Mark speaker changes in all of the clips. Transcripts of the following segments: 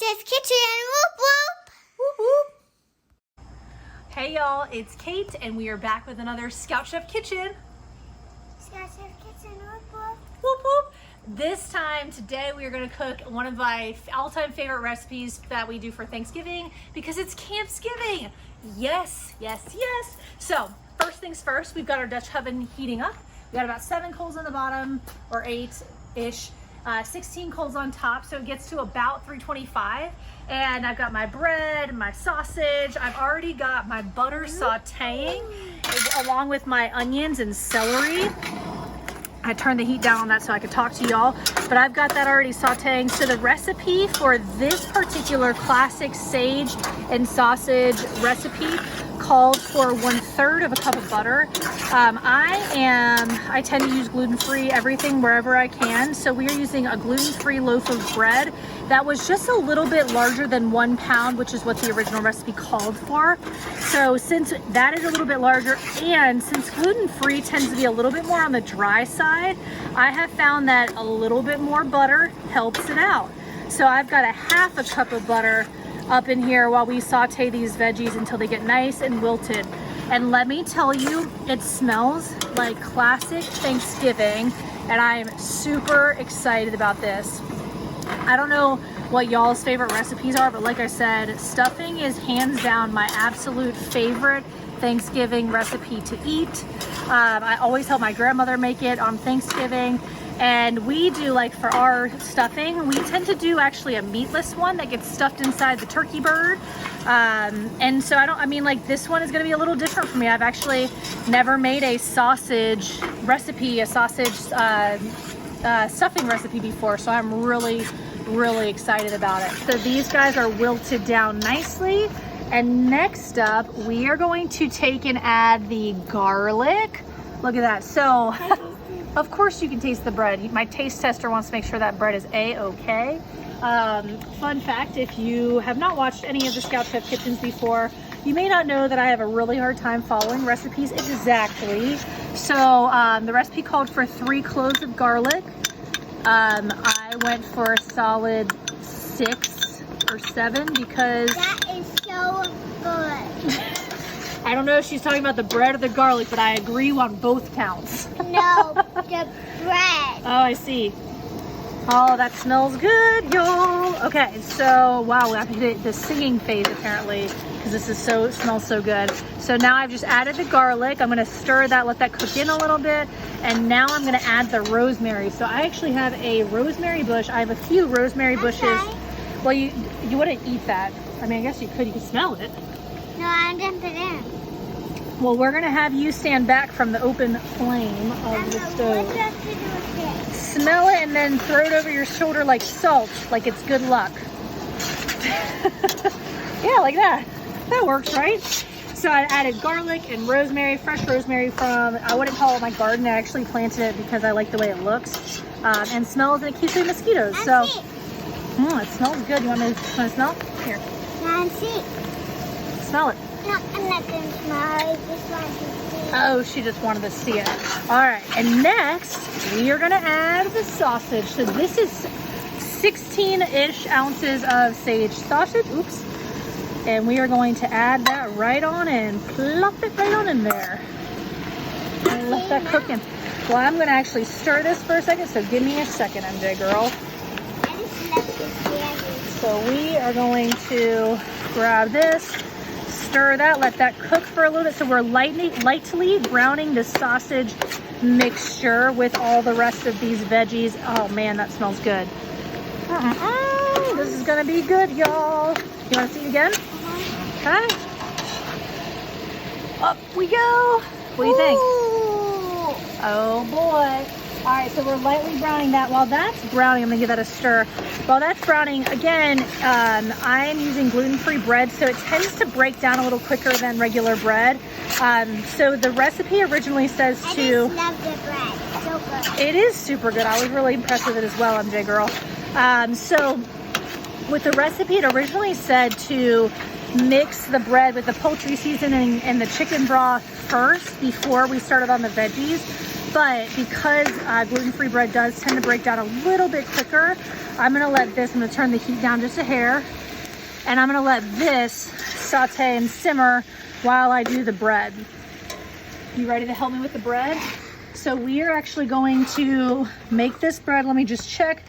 Speaker 1: Chef's Kitchen. Whoop whoop.
Speaker 2: Whoop whoop. Hey y'all, it's Kate and we are back with another Scout Chef Kitchen.
Speaker 1: Scout Chef Kitchen. Whoop whoop.
Speaker 2: Whoop whoop. This time today we are going to cook one of my all-time favorite recipes that we do for Thanksgiving because it's Campsgiving. Yes, yes, yes. So first things first, we've got our Dutch oven heating up. We got about 7 coals on the bottom, or 8-ish. 16 coals on top, so it gets to about 325. And I've got my bread, my sausage. I've already got my butter sauteing along with my onions and celery. I turned the heat down on that so I could talk to y'all, but I've got that already sauteing. So the recipe for this particular classic sage and sausage recipe calls for 1/3 of a cup of butter. I tend to use gluten-free everything wherever I can. So we are using a gluten-free loaf of bread that was just a little bit larger than 1 pound, which is what the original recipe called for. So since that is a little bit larger, and since gluten-free tends to be a little bit more on the dry side, I have found that a little bit more butter helps it out. So I've got a 1/2 cup of butter up in here while we saute these veggies until they get nice and wilted. And let me tell you, it smells like classic Thanksgiving, and I am super excited about this. I don't know what y'all's favorite recipes are, but like I said, stuffing is hands down my absolute favorite Thanksgiving recipe to eat. I always help my grandmother make it on Thanksgiving. And we do, like, for our stuffing, we tend to do actually a meatless one that gets stuffed inside the turkey bird. And so this one is going to be a little different for me. I've actually never made a sausage recipe, a sausage stuffing recipe before. So I'm really, really excited about it. So these guys are wilted down nicely. And next up, we are going to take and add the garlic. Look at that. So of course you can taste the bread. My taste tester wants to make sure that bread is A-okay. Fun fact, if you have not watched any of the Scout Chef Kitchens before, you may not know that I have a really hard time following recipes exactly. So the recipe called for 3 cloves of garlic. I went for a solid 6 or 7 because...
Speaker 1: That is so good.
Speaker 2: I don't know if she's talking about the bread or the garlic, but I agree on both counts.
Speaker 1: No, the bread.
Speaker 2: Oh, I see. Oh, that smells good, y'all. Okay, so wow, we have to hit the singing phase apparently because this is smells so good. So now I've just added the garlic. I'm gonna stir that, let that cook in a little bit, and now I'm gonna add the rosemary. So I actually have a rosemary bush. I have a few rosemary bushes.
Speaker 1: Okay.
Speaker 2: Well, you wouldn't eat that. I mean, I guess you could smell it.
Speaker 1: No, I'm gonna put it in.
Speaker 2: Well, we're gonna have you stand back from the open flame of the stove.
Speaker 1: What do you have to do with this?
Speaker 2: Smell it and then throw it over your shoulder like salt, like it's good luck. Yeah, like that. That works, right? So I added garlic and rosemary, fresh rosemary from, I wouldn't call it my garden. I actually planted it because I like the way it looks and smells, and it keeps away mosquitoes. So, it smells good. You want to smell? Here. Smell it.
Speaker 1: No, I'm not going to smell. I just want to see.
Speaker 2: Oh, she just wanted to see it. All right, and next we are gonna add the sausage. So this is 16-ish ounces of sage sausage. Oops. And we are going to add that right on in. Plop it right on in there. And let that cook in. Well, I'm gonna actually stir this for a second, so give me a second, MJ girl.
Speaker 1: I just left this candy.
Speaker 2: So we are going to grab this, stir that, let that cook for a little bit. So we're lightly browning the sausage mixture with all the rest of these veggies. Oh man, that smells good. This is gonna be good, y'all. You wanna see it again? Okay. Up we go. What do you think?
Speaker 1: Ooh.
Speaker 2: Oh boy. All right, so we're lightly browning that. While that's browning, I'm gonna give that a stir. While that's browning, again, I'm using gluten-free bread, so it tends to break down a little quicker than regular bread. So the recipe originally says
Speaker 1: I
Speaker 2: to...
Speaker 1: just love the bread. So good.
Speaker 2: It is super good. I was really impressed with it as well, MJ girl. So with the recipe, it originally said to mix the bread with the poultry seasoning and the chicken broth first before we started on the veggies. But because gluten-free bread does tend to break down a little bit quicker, I'm gonna turn the heat down just a hair, and I'm gonna let this saute and simmer while I do the bread. You ready to help me with the bread? So we are actually going to make this bread. Let me just check.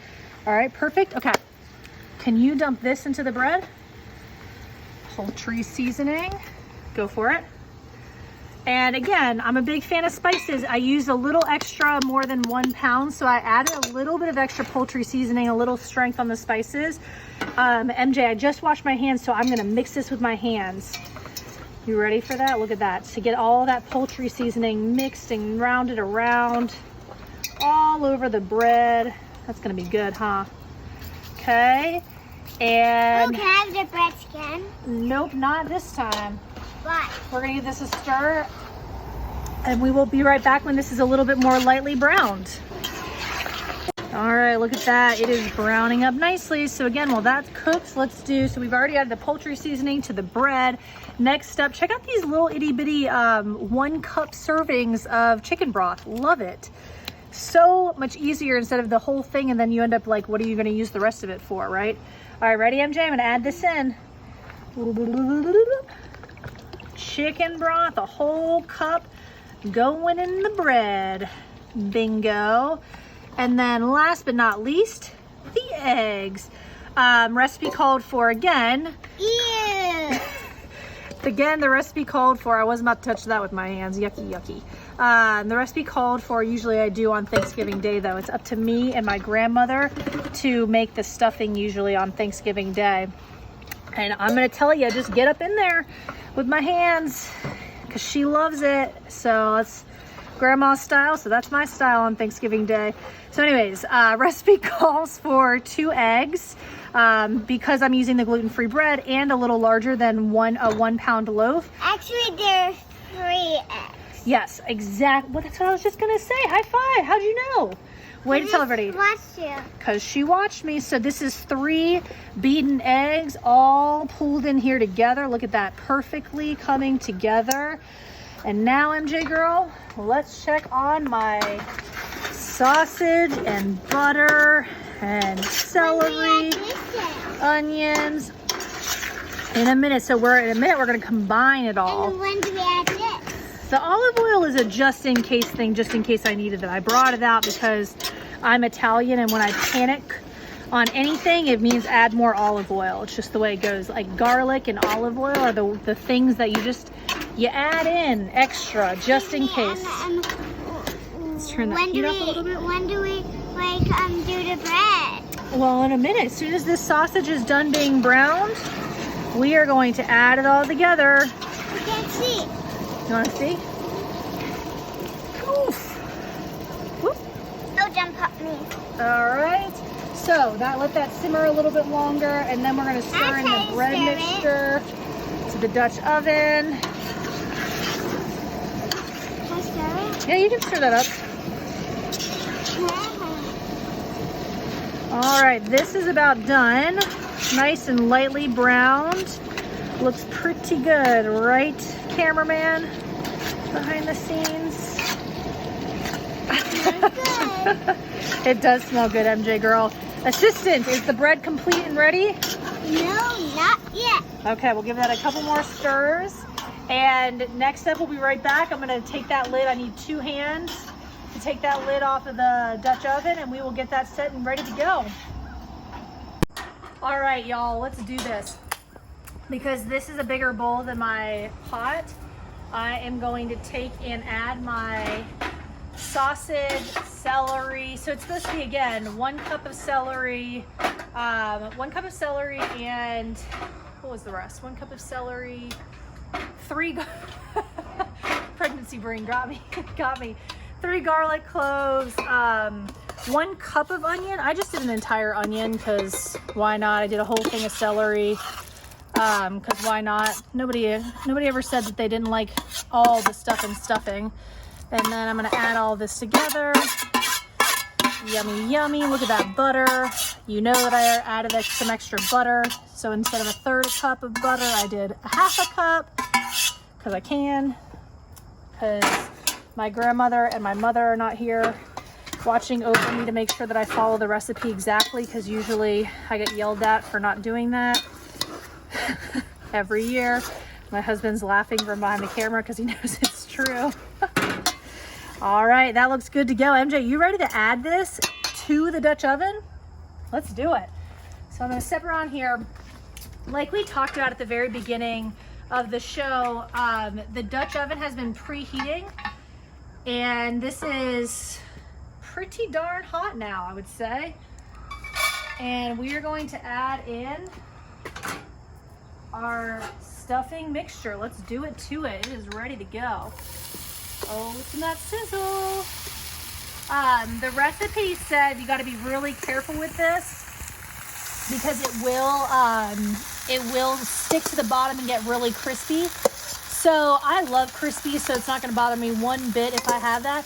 Speaker 2: All right, perfect. Okay. Can you dump this into the bread? Poultry seasoning. Go for it. And again, I'm a big fan of spices. I used a little extra, more than 1 pound. So I added a little bit of extra poultry seasoning, a little strength on the spices. MJ, I just washed my hands, so I'm gonna mix this with my hands. You ready for that? Look at that. To get all that poultry seasoning mixed and rounded around all over the bread. That's gonna be good, huh? Okay. And
Speaker 1: can I have the bread again?
Speaker 2: Nope, not this time.
Speaker 1: Why?
Speaker 2: We're gonna give this a stir, and we will be right back when this is a little bit more lightly browned. All right, look at that. It is browning up nicely. So again, while that's cooked, so we've already added the poultry seasoning to the bread. Next up, check out these little itty bitty 1 cup servings of chicken broth. Love it. So much easier instead of the whole thing, and then you end up like, what are you gonna use the rest of it for, right? All right, ready, MJ? I'm gonna add this in. Chicken broth, a whole cup going in the bread. Bingo. And then last but not least, the eggs. Recipe called for again.
Speaker 1: Ew.
Speaker 2: Again, the recipe called for, I wasn't about to touch that with my hands, yucky, yucky. The recipe called for, usually I do on Thanksgiving Day though. It's up to me and my grandmother to make the stuffing usually on Thanksgiving Day. And I'm gonna tell you, just get up in there with my hands because she loves it. So it's grandma's style, so that's my style on Thanksgiving Day. So anyways, recipe calls for 2 eggs because I'm using the gluten-free bread and a little larger than a 1 pound loaf.
Speaker 1: Actually, there's 3 eggs.
Speaker 2: Yes, exactly. Well, that's what I was just gonna say. High five. How'd you know? Way to tell everybody.
Speaker 1: Watched you.
Speaker 2: Because she watched me. So this is 3 beaten eggs all pulled in here together. Look at that, perfectly coming together. And now, MJ girl, let's check on my sausage and butter and celery, onions in a minute. So we're gonna combine it all.
Speaker 1: And when do we add this?
Speaker 2: The olive oil is a just in case thing, just in case I needed it. I brought it out because I'm Italian, and when I panic on anything, it means add more olive oil. It's just the way it goes. Like garlic and olive oil are the things that you add in extra just in case. Let's turn that heat up a little bit.
Speaker 1: When do we do the bread?
Speaker 2: Well, in a minute. As soon as this sausage is done being browned, we are going to add it all together.
Speaker 1: I can't see.
Speaker 2: You want to see? Oof. Whoop.
Speaker 1: Don't jump at me.
Speaker 2: All right. So let that simmer a little bit longer, and then we're going to stir in the bread mixture to the Dutch oven.
Speaker 1: Can I stir it?
Speaker 2: Yeah, you can stir that up. All right, this is about done. Nice and lightly browned. Looks pretty good, right, cameraman? Behind the scenes. It does smell good, MJ girl. Assistant, is the bread complete and ready?
Speaker 1: No, not yet.
Speaker 2: Okay, we'll give that a couple more stirs. And next up, we'll be right back. I'm gonna take that lid. I need 2 hands to take that lid off of the Dutch oven, and we will get that set and ready to go. All right, y'all, let's do this. Because this is a bigger bowl than my pot, I am going to take and add my sausage, celery. So it's supposed to be, again, 1 cup of celery, 1 cup of celery, and what was the rest? 1 cup of celery, 3 pregnancy brain got me. 3 garlic cloves, 1 cup of onion. I just did an entire onion because why not? I did a whole thing of celery. Because why not? Nobody ever said that they didn't like all the stuff and stuffing. And then I'm gonna add all this together. Yummy, yummy. Look at that butter. You know that I added some extra butter. So instead of a 1/3 cup of butter, I did a 1/2 cup because I can. Because my grandmother and my mother are not here watching over me to make sure that I follow the recipe exactly, because usually I get yelled at for not doing that every year. My husband's laughing from behind the camera because he knows it's true. All right, that looks good to go. MJ, you ready to add this to the Dutch oven? Let's do it. So I'm gonna step around here. Like we talked about at the very beginning of the show, the Dutch oven has been preheating, and this is pretty darn hot now, I would say. And we are going to add in our stuffing mixture. Let's do it to it. It is ready to go. Oh, listen to that sizzle. The recipe said you got to be really careful with this because it will stick to the bottom and get really crispy. So I love crispy, so it's not going to bother me one bit if I have that.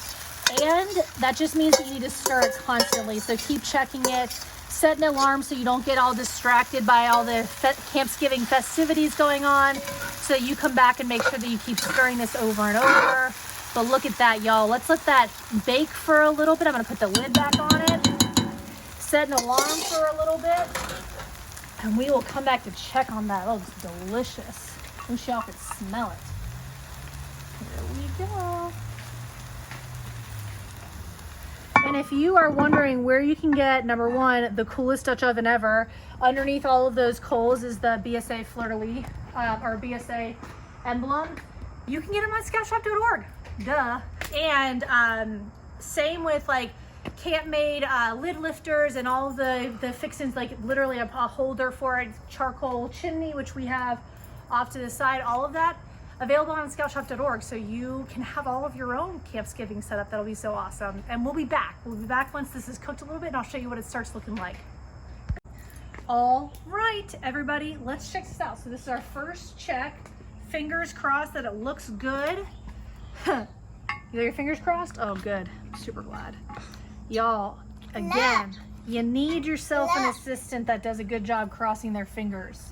Speaker 2: And that just means that you need to stir it constantly. So keep checking it. Set an alarm so you don't get all distracted by all the Campsgiving festivities going on. So you come back and make sure that you keep stirring this over and over. But look at that, y'all. Let's let that bake for a little bit. I'm gonna put the lid back on it. Set an alarm for a little bit. And we will come back to check on that. Oh, it's delicious. Wish y'all could smell it. Here we go. And if you are wondering where you can get, number one, the coolest Dutch oven ever, underneath all of those coals is the BSA fleur-de-lis, or BSA emblem. You can get them on scoutshop.org. Duh. And same with like camp-made lid lifters and all of the fixings, like literally a holder for a charcoal chimney, which we have off to the side, all of that available on scoutshop.org, so you can have all of your own Campsgiving setup. That'll be so awesome. And we'll be back. We'll be back once this is cooked a little bit, and I'll show you what it starts looking like. All right, everybody, let's check this out. So this is our first check. Fingers crossed that it looks good. You got your fingers crossed? Oh, good. I'm super glad. Y'all, again, you need yourself an assistant that does a good job crossing their fingers.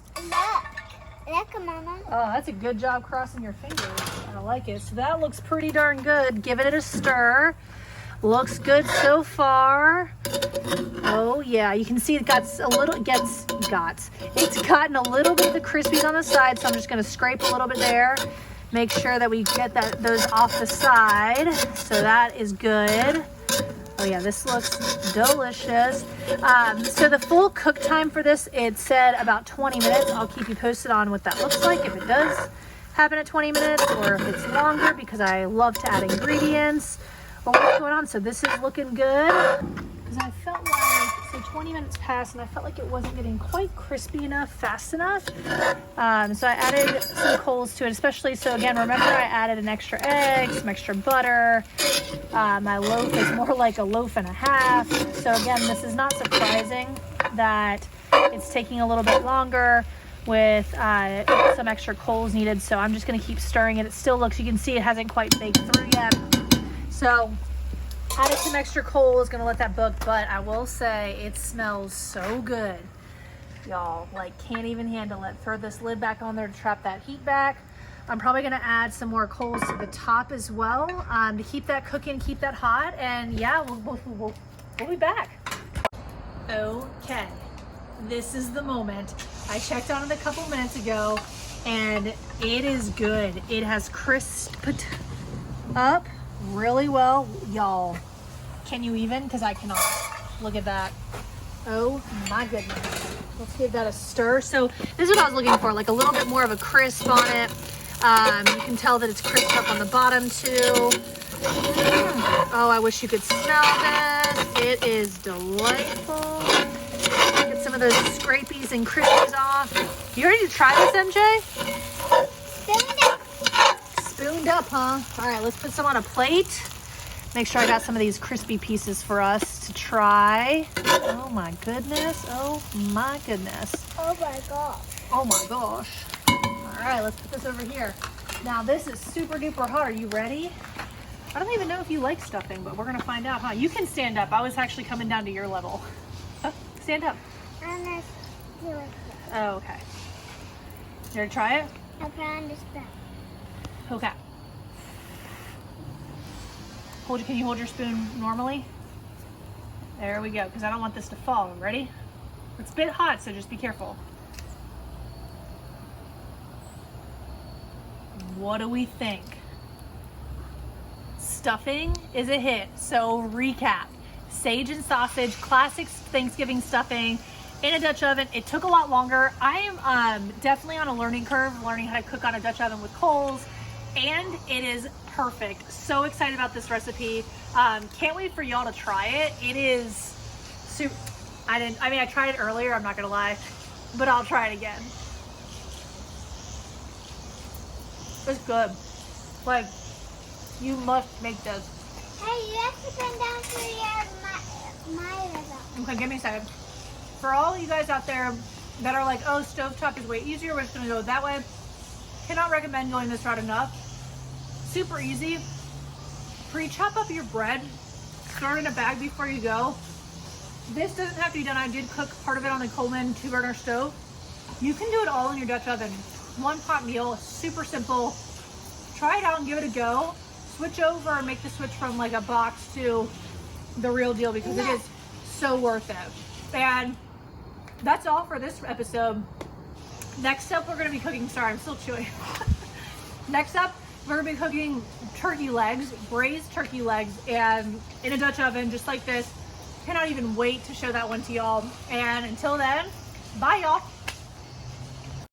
Speaker 1: Look, Mama.
Speaker 2: Oh, that's a good job crossing your fingers. I like it. So that looks pretty darn good. Give it a stir. Looks good so far. Oh yeah, you can see it got a little, it's gotten a little bit of the crispies on the side, so I'm just gonna scrape a little bit there. Make sure that we get those off the side. So that is good. Oh yeah, this looks delicious. So the full cook time for this, it said about 20 minutes. I'll keep you posted on what that looks like, if it does happen at 20 minutes or if it's longer, because I love to add ingredients or what's going on. So this is looking good. Because I felt like, so 20 minutes passed and I felt like it wasn't getting quite crispy enough, fast enough. So I added some coals to it, especially, so again, remember I added an extra egg, some extra butter. My loaf is more like a loaf and a half. So again, this is not surprising that it's taking a little bit longer with some extra coals needed. So I'm just gonna keep stirring it. It still looks, you can see it hasn't quite baked through yet. So added some extra coals, gonna let that book, but I will say it smells so good. Y'all, like, can't even handle it. Throw this lid back on there to trap that heat back. I'm probably gonna add some more coals to the top as well to keep that cooking, keep that hot, and yeah, we'll be back. Okay, this is the moment. I checked on it a couple minutes ago, and it is good. It has crisped up really well. Y'all, can you even? Because I cannot. Look at that. Oh my goodness. Let's give that a stir. So this is what I was looking for, like a little bit more of a crisp on it. You can tell that it's crisped up on the bottom too. Oh, I wish you could smell this. It is delightful. Get some of those scrapies and crispies off. You ready to try this, MJ?
Speaker 1: Spooned up.
Speaker 2: Spooned up, huh? All right, let's put some on a plate. Make sure I got some of these crispy pieces for us to try. Oh my goodness. Oh my goodness.
Speaker 1: Oh my gosh.
Speaker 2: Oh my gosh. All right, let's put this over here. Now this is super duper hot. Are you ready? I don't even know if you like stuffing, but we're gonna find out, huh? You can stand up. I was actually coming down to your level. Stand up.
Speaker 1: I'm gonna do it.
Speaker 2: Oh, okay. You ready to try it?
Speaker 1: I'm trying to stop.
Speaker 2: Okay. Can you hold your spoon normally? There we go, because I don't want this to fall. Ready? It's a bit hot, so just be careful. What do we think? Stuffing is a hit. So recap, sage and sausage, classic Thanksgiving stuffing in a Dutch oven. It took a lot longer. I am definitely on a learning curve, learning how to cook on a Dutch oven with coals, and it is perfect. So excited about this recipe. Can't wait for y'all to try it. It is super. I tried it earlier, I'm not gonna lie, but I'll try it again. It's good. Like, you must make this.
Speaker 1: Hey, you have to bend down for my result.
Speaker 2: Okay, give me a second. For all you guys out there that are like, oh, stovetop is way easier, we're just gonna go that way. Cannot recommend going this route enough. Super easy. Pre-chop up your bread. Start in a bag before you go. This doesn't have to be done. I did cook part of it on the Coleman 2-burner stove. You can do it all in your Dutch oven. One pot meal, super simple. Try it out and give it a go. Switch over and make the switch from like a box to the real deal, because it is so worth it. And that's all for this episode. Next up, we're gonna be cooking, sorry, I'm still chewing. Next up, we're gonna be cooking turkey legs, braised turkey legs, and in a Dutch oven, just like this. Cannot even wait to show that one to y'all. And until then, bye y'all.